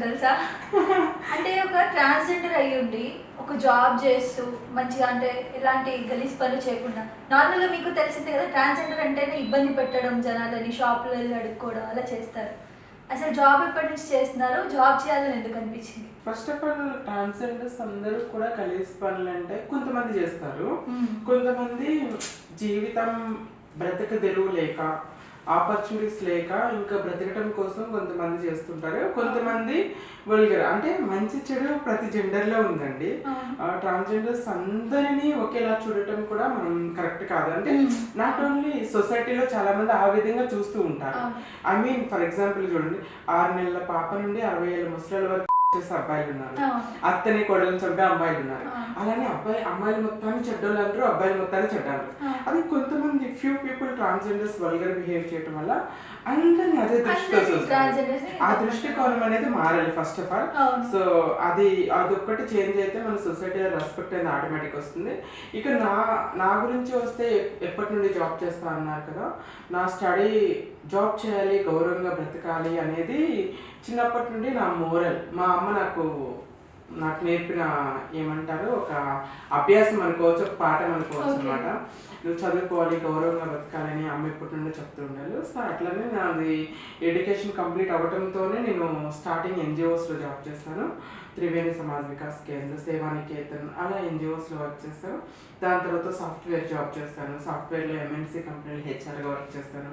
తెలుసా? అంటే ఒక ట్రాన్స్జెండర్ అయ్యుండి ఒక జాబ్ చేస్తూ మంచిగా అంటే ఎలాంటి గలీజ్ పనులు చేయకుండా నార్మల్గా మీకు తెలిసిందే కదా, ట్రాన్స్జెండర్ అంటేనే ఇబ్బంది పెట్టడం, జనాలని షాపులో వెళ్ళి అడుక్కోవడం అలా చేస్తారు. అసలు జాబ్ ఎప్పటి నుంచి చేస్తున్నారు, జాబ్ చేయాలని ఎందుకు అనిపించింది? ఫస్ట్ ఆఫ్ ఆల్ ట్రాన్స్జెండర్స్ అందరూ కూడా గలీజ్ పనులు అంటే కొంతమంది చేస్తారు, కొంతమంది జీవితం బ్రతక తెరువు లేక ఆపర్చునిటీస్ లేక ఇంకా బ్రతకటం కోసం కొంతమంది చేస్తుంటారు. కొంతమంది వల్గర్ అంటే మంచి చెడు ప్రతి జెండర్లో ఉందండి. ట్రాన్స్జెండర్స్ అందరినీ ఒకేలా చూడటం కూడా మనం కరెక్ట్ కాదు. అంటే నాట్ ఓన్లీ సొసైటీలో చాలా మంది ఆ విధంగా చూస్తూ ఉంటారు. ఐ మీన్ ఫర్ ఎగ్జాంపుల్ చూడండి, 6 నెలల పాప నుండి 60 ఏళ్ళ ముసలి వరకు చేసే అబ్బాయిలు ఉన్నారు, అత్తని కొడలను చంపే అమ్మాయిలు ఉన్నారు. అలానే అమ్మాయిలు మొత్తాన్ని చెడ్డోళ్ళు అంటారు, అబ్బాయిలు మొత్తాన్ని చెడ్డారు. అది కొంతమంది few people transgenders vulgar behave చేయడం వల్ల అందరినీ అదే దృష్టితో చూస్తారు. ఆ దృష్టికోణం అనేది మారాలి ఫస్ట్ ఆఫ్ ఆల్. సో అదొక్కటి చేంజ్ అయితే మన సొసైటీలో రెస్పెక్ట్ అనేది ఆటోమేటిక్ వస్తుంది. ఇక నా గురించి వస్తే ఎప్పటి నుండి జాబ్ చేస్తా అన్నారు కదా, నా స్టడీ జాబ్ చేయాలి, గౌరవంగా బ్రతకాలి అనేది చిన్నప్పటి నుండి నా మోరల్. మా అమ్మ నాకు నేర్పిన ఏమంటారు ఒక అభ్యాసం అనుకోవచ్చు, ఒక పాఠం అనుకోవచ్చు అనమాట. నువ్వు చదువుకోవాలి, గౌరవంగా బతకాలని అమ్మ ఎప్పటి నుండి చెప్తూ ఉండాలి. సో అట్లనే నాది ఎడ్యుకేషన్ కంప్లీట్ అవ్వడంతోనే నేను స్టార్టింగ్ ఎన్జిఓస్లో జాబ్ చేస్తాను. త్రివేణి సమాజ్ వికాస్ కేంద్ర, సేవానికేతన్ అలా ఎన్జిఓస్లో వర్క్ చేస్తాను. దాని తర్వాత సాఫ్ట్వేర్ జాబ్ చేస్తాను. సాఫ్ట్వేర్లో ఎంఎన్సీ కంపెనీలో హెచ్ఆర్గా వర్క్ చేస్తాను.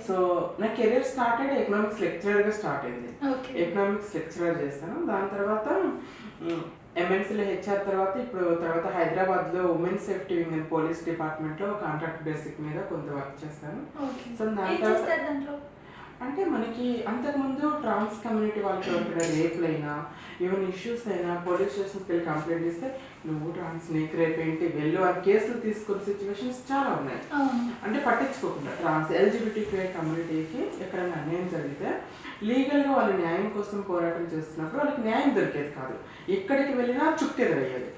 సో నా కెరీర్ స్టార్టెడ్ ఎకనామిక్స్ లెక్చరర్గా స్టార్ట్ అయింది. ఎకనామిక్స్ లెక్చరర్ చేస్తాను. దాని తర్వాత ఎంఎన్సీలో హెచ్ఆర్ తర్వాత హైదరాబాద్లో women safety wing and police డిపార్ట్మెంట్లో కాంట్రాక్ట్ బేసిక్ మీద కొంత వర్క్ చేస్తాను. సో దాని తర్వాత అంటే మనకి అంతకుముందు ట్రాన్స్ కమ్యూనిటీ వాళ్ళకి ఎవరికైనా రేపులైనా ఏమైనా ఇష్యూస్ అయినా పోలీస్ స్టేషన్కి వెళ్ళి కంప్లైంట్ ఇస్తే నువ్వు ట్రాన్స్ నీకు రేపు ఏంటి వెళ్ళు అని కేసులు తీసుకునే సిచ్యువేషన్స్ చాలా ఉన్నాయి. అంటే పట్టించుకోకుండా ట్రాన్స్ ఎల్జిబిటిక్యూ కమ్యూనిటీకి ఎక్కడైనా అన్యాయం జరిగితే లీగల్గా వాళ్ళు న్యాయం కోసం పోరాటం చేస్తున్నప్పుడు వాళ్ళకి న్యాయం దొరికేది కాదు, ఎక్కడికి వెళ్ళినా చుక్కెదురయ్యేది.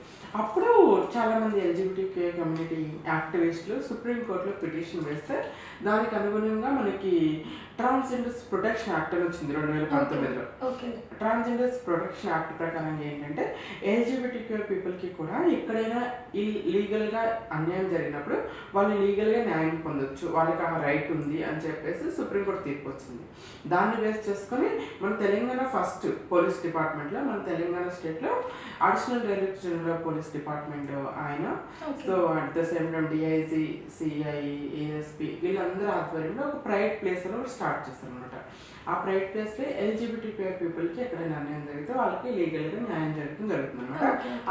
అప్పుడు చాలామంది ఎల్జిబిటిక్యూ కమ్యూనిటీ యాక్టివిస్టులు సుప్రీంకోర్టులో పిటిషన్ వేస్తే దానికి అనుగుణంగా మనకి ట్రాన్స్జెండర్స్ ప్రొటెక్షన్ యాక్ట్ అని వచ్చింది 2019లో. ట్రాన్స్జెండర్స్ ప్రొటెక్షన్ యాక్ట్ ప్రకారం ఏంటంటే ఎల్జిబిటిక్యూ పీపుల్కి కూడా ఎక్కడైనా లీగల్గా అన్యాయం జరిగినప్పుడు వాళ్ళు లీగల్గా న్యాయం పొందొచ్చు, వాళ్ళకి ఆ రైట్ ఉంది అని చెప్పేసి సుప్రీంకోర్టు తీర్పు వచ్చింది. దాన్ని బేస్ చేసుకొని మన తెలంగాణ ఫస్ట్ పోలీస్ డిపార్ట్మెంట్లో, మన తెలంగాణ స్టేట్లో additional director general of police department ఆయన. So at the same time DIG, CI, ASP వీళ్ళందరూ ఆధ్వర్యంలో ఒక ప్రైవేట్ ప్లేస్ అని స్టార్ట్ చేస్తారు అనమాట. ఆ ప్రైవేట్ ప్లేస్లో ఎల్జిబిటిక్యూ పీపుల్కి ఎక్కడైనా అన్యాయం జరిగితే వాళ్ళకి లీగల్గా న్యాయం జరుగుతుంది అనమాట.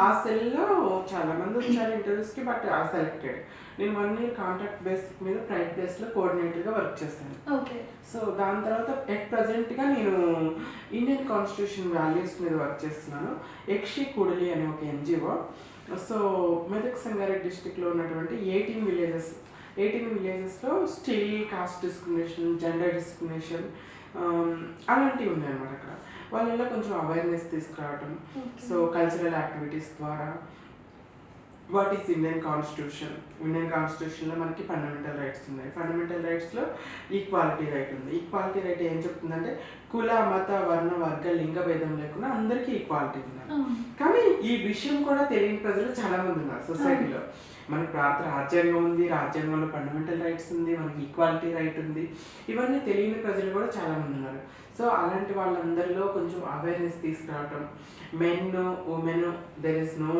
ఆ సెల్లో చాలా మంది వచ్చారు ఇంటర్వ్యూస్కి, బట్ ఆ సెలెక్టెడ్. నేను 1 year కాంట్రాక్ట్ బేసిక్ మీద ప్రైవేట్ ప్లేస్లో కోఆర్డినేటర్గా వర్క్ చేస్తాను. సో దాని తర్వాత ఎట్ ప్రజెంట్గా నేను ఇండియన్ కాన్స్టిట్యూషన్ వాల్యూస్ మీద వర్క్ చేస్తున్నాను. యక్షి కూడలి అనే ఒక ఎన్జిఓ. సో మెదక్ సంగారెడ్డి డిస్టిక్లో ఉన్నటువంటి 18 విలేజెస్లో still cost discrimination, gender discrimination అలాంటివి ఉన్నాయన్నమాట. అక్కడ వాళ్ళలో కొంచెం అవేర్నెస్ తీసుకురావటం. సో కల్చరల్ యాక్టివిటీస్ ద్వారా వాట్ ఈస్ ఇండియన్ కాన్స్టిట్యూషన్లో మనకి ఫండమెంటల్ రైట్స్ ఉన్నాయి. ఫండమెంటల్ రైట్స్లో ఈక్వాలిటీ రైట్ ఉంది. ఈక్వాలిటీ రైట్ ఏం చెప్తుందంటే కుల, మత, వర్ణ, వర్గ, లింగ భేదం లేకుండా అందరికీ ఈక్వాలిటీ ఉన్నారు. కానీ ఈ విషయం కూడా తెలియని ప్రజలు చాలా మంది ఉన్నారు సొసైటీలో. మనకి భారత రాజ్యాంగం ఉంది, రాజ్యాంగంలో ఫండమెంటల్ రైట్స్ ఉంది, మనకి ఈక్వాలిటీ రైట్ ఉంది, ఇవన్నీ తెలియని ప్రజలు కూడా చాలా మంది ఉన్నారు. సో అలాంటి వాళ్ళందరిలో కొంచెం అవేర్నెస్ తీసుకురావటం, men women there is no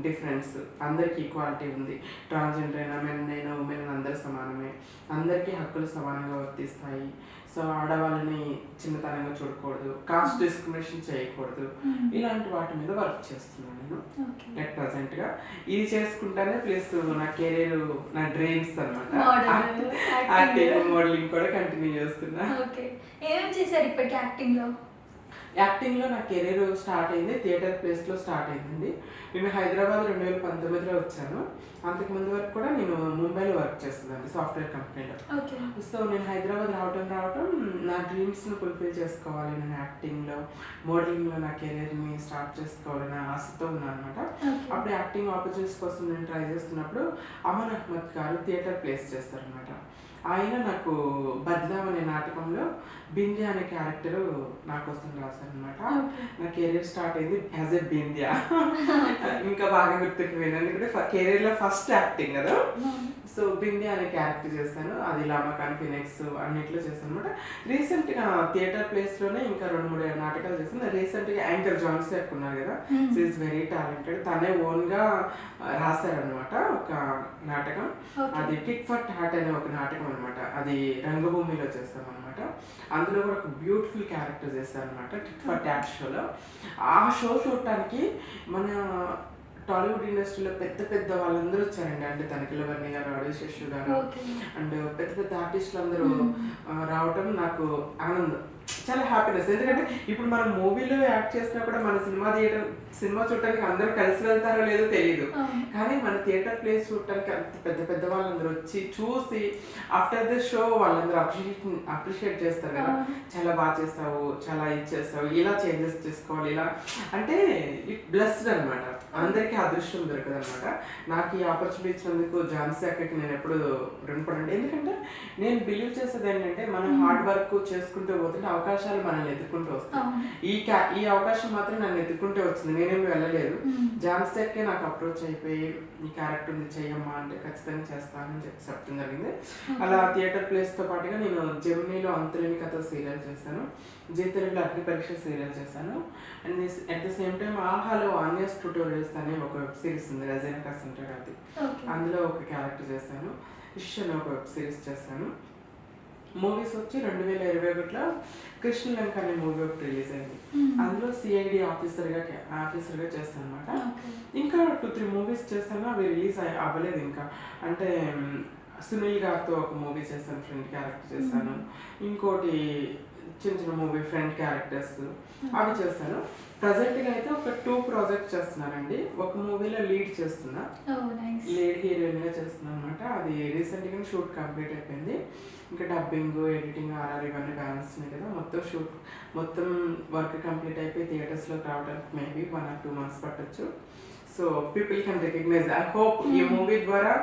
difference, అందరికీ ఈక్వాలిటీ ఉంది, ట్రాన్స్జెండర్ అయినా మెన్ అయినా ఉమెన్ అయినా అందరూ సమానమే, అందరికీ హక్కులు సమానంగా వర్తిస్తాయి. సో ఆడవాళ్ళని చిన్నతనంగా చూడకూడదు, కాస్ట్ డిస్క్రిమినేషన్ చేయకూడదు, ఇలాంటి వాటి మీద వర్క్ చేస్తున్నాను నేను అట్ ప్రజెంట్గా. ఇది చేసుకుంటానే ప్లస్ నా కెరీర్, నా డ్రీమ్స్ అనమాట. యాక్టింగ్, మోడలింగ్ కూడా కంటిన్యూ చేస్తున్నా. యాక్టింగ్లో నా కెరీర్ స్టార్ట్ అయింది థియేటర్ ప్లేస్లో స్టార్ట్ అయిందండి. నేను హైదరాబాద్ 2019లో వచ్చాను. అంతకుముందు వరకు కూడా నేను ముంబైలో వర్క్ చేస్తుందండి సాఫ్ట్వేర్ కంపెనీలో. సో నేను హైదరాబాద్ రావటం నా డ్రీమ్స్ని ఫుల్ఫిల్ చేసుకోవాలి, నేను యాక్టింగ్లో, మోడలింగ్లో నా కెరీర్ని స్టార్ట్ చేసుకోవాలని ఆశతో ఉన్నాను అనమాట. అప్పుడు యాక్టింగ్ ఆపర్చునిటీస్ కోసం నేను ట్రై చేస్తున్నప్పుడు అమన్ అహ్మద్ గారు థియేటర్ ప్లేస్ చేస్తారనమాట. ఆయన నాకు బద్లాం అనే నాటకంలో బింద్యా అనే క్యారెక్టర్ నా కోసం రాశారనమాట. నా కెరీర్ స్టార్ట్ అయింది యాజ్ ఎ బింద్యా. ఇంకా బాగా గుర్తుకు పోయింది, ఎందుకంటే కెరీర్లో ఫస్ట్ యాక్టింగ్ కదా. సో బింద్యా అనే క్యారెక్టర్ చేశాను, అది లామకాన్ ఫినిక్స్ అన్నిట్లో చేశాను అనమాట. రీసెంట్గా థియేటర్ ప్లేస్లోనే ఇంకా 2-3 నాటకాలు చేశాను. రీసెంట్గా యాంకర్ జాన్సెక్ ఉన్నారు కదా, సో ఈజ్ వెరీ టాలెంటెడ్. తనే ఓన్గా రాశారనమాట ఒక నాటకం, అది టిట్ ఫర్ టాట్ అనే ఒక నాటకం అనమాట. అది రంగభూమిలో చేస్తాం అనమాట. అందులో కూడా ఒక బ్యూటిఫుల్ క్యారెక్టర్ చేశారు అనమాట టిట్ ఫర్ టాట్ షోలో. ఆ షో చూడటానికి మన టాలీవుడ్ ఇండస్ట్రీలో పెద్ద పెద్ద వాళ్ళందరూ వచ్చారండి. అంటే తనిఖీలవర్ణి గారు, ఆదిశేషు గారు అండ్ పెద్ద పెద్ద ఆర్టిస్టులు అందరూ రావటం నాకు ఆనందం, చాలా హ్యాపీనెస్. ఎందుకంటే ఇప్పుడు మనం మూవీలో యాక్ట్ చేసినా కూడా మన సినిమా చూడటానికి అందరూ కలిసి వెళ్తారో లేదో తెలియదు, కానీ మన థియేటర్ ప్లేస్ చూడటానికి అంత పెద్ద పెద్ద వాళ్ళందరూ వచ్చి చూసి ఆఫ్టర్ ద షో వాళ్ళందరూ అప్రిషియేట్ చేస్తారు కదా, చాలా బాగా చేస్తావు, చాలా ఇది చేస్తావు, ఇలా చేంజెస్ చేసుకోవాలి, ఇలా అంటే ఇట్ బ్లెస్డ్ అనమాట. అందరికీ అదృష్టం దొరకదు అనమాట. నాకు ఈ ఆపర్చునిటీ ఇచ్చినందుకు ఝాన్సీ అక్కకి నేను ఎప్పుడు రుణపడండి. ఎందుకంటే నేను బిలీవ్ చేసేది ఏంటంటే మనం హార్డ్ వర్క్ చేసుకుంటూ పోతుంటే అవకాశాలు మనల్ని ఎత్తుకుంటూ వస్తాయి. ఈ అవకాశం మాత్రం నన్ను ఎత్తుకుంటే వచ్చింది, నేనేమి వెళ్ళలేదు. ఝాన్సీ అక్కే నాకు అప్రోచ్ అయిపోయి ఈ క్యారెక్టర్ ఉంది చెయ్యమ్మా అంటే ఖచ్చితంగా చేస్తానని చెప్పడం జరిగింది. అలా థియేటర్ ప్లేస్తో పాటుగా నేను జెమినీలో అంతులేని కథ సీరియల్ చేశాను, జీ తెలుగులో అగ్ని పరీక్ష సీరియల్ చేశాను. And at the same time ఆహాలో ఆన్యస్ ట్యూటోరియల్స్ అనే ఒక వెబ్ సిరీస్ ఉంది, రజీనా కసంటర్ అది, అందులో ఒక క్యారెక్టర్ చేశాను. ఇష్ అనే ఒక వెబ్ సిరీస్ చేశాను. మూవీస్ వచ్చి 2021లో కృష్ణలంక అనే మూవీ ఒకటి రిలీజ్ అయింది, అందులో సిఐడి ఆఫీసర్గా చేస్తాను అనమాట. ఇంకా 2-3 మూవీస్ చేస్తాను, అవి రిలీజ్ అవ్వలేదు ఇంకా. అంటే సునీల్ గారితో ఒక మూవీ చేశాను, ఫ్రెండ్ క్యారెక్టర్ చేశాను. ఇంకోటి చిన్న చిన్న మూవీ ఫ్రెండ్ క్యారెక్టర్స్ అవి చేస్తాను. ప్రజెంట్గా అయితే ఒక 2 ప్రాజెక్ట్స్ చేస్తున్నానండి. ఒక మూవీలో లీడ్ చేస్తున్నా, లీడ్ హీరోయిన్గా చేస్తున్నాను అనమాట. అది రీసెంట్గా షూట్ కంప్లీట్ అయిపోయింది. ఇంకా డబ్బింగ్, ఎడిటింగ్, ఆర్ఆర్ ఇవన్నీ బ్యాలెన్స్ ఉన్నాయి కదా, మొత్తం వర్క్ కంప్లీట్ అయిపోయి థియేటర్స్లోకి రావడానికి మేబీ 1 or 2 months పట్టచ్చు. So people can recognise. I hope ఈ మూవీ ద్వారా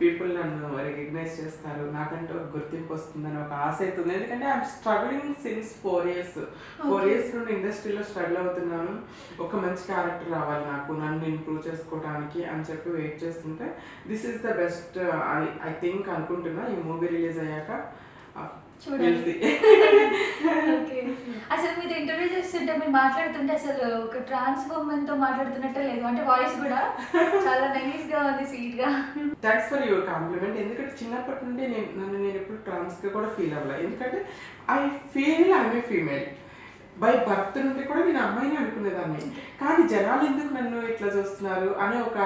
పీపుల్ నన్ను రికగ్నైజ్ చేస్తారు, నాకంటే ఒక గుర్తింపు వస్తుందని ఒక ఆశ అవుతుంది. ఎందుకంటే ఐఎమ్ స్ట్రగ్లింగ్ సిన్స్ 4 years నుండి ఇండస్ట్రీలో స్ట్రగుల్ అవుతున్నాను. ఒక మంచి క్యారెక్టర్ రావాలి నాకు, నన్ను ఇంప్రూవ్ చేసుకోవడానికి అని చెప్పి వెయిట్ చేస్తుంటే this is the best I think అనుకుంటున్నా. ఈ మూవీ రిలీజ్ అయ్యాక చూడండి. అసలు మీరు ఇంటర్వ్యూ చేస్తుంటే మీరు మాట్లాడుతుంటే అసలు ఒక ట్రాన్స్ ఉమెన్ తో మాట్లాడుతున్నట్టే లేదు, అంటే వాయిస్ కూడా చాలా నైస్ గా ఉంది, స్వీట్ గా. Thanks for your compliment. ఎందుకంటే చిన్నప్పటి నుండి నేను ఎప్పుడు ట్రాన్స్ గా కూడా ఫీల్ అవ్వలేదు. ఎందుకంటే I feel I'm a female by birth నుండి కూడా నేను అమ్మాయిని అనుకునేదాన్ని, కానీ జనాలు ఎందుకు నన్ను ఇట్లా చూస్తున్నారు అనే ఒక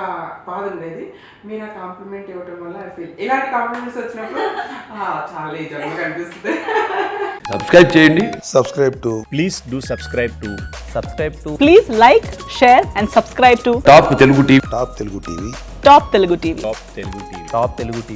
బాధ ఉండేది. మీరు ఆ కాంప్లిమెంట్ ఇవ్వటం వల్ల ఐ ఫీల్ ఇలాంటి కాంప్లిమెంట్స్ వచ్చినప్పుడు చాలా ఈ జన్మగా అనిపిస్తుంది. సబ్స్క్రైబ్ చేయండి. Please do subscribe to Please like, share and subscribe to top Telugu TV. Top Telugu TV. Top Telugu TV.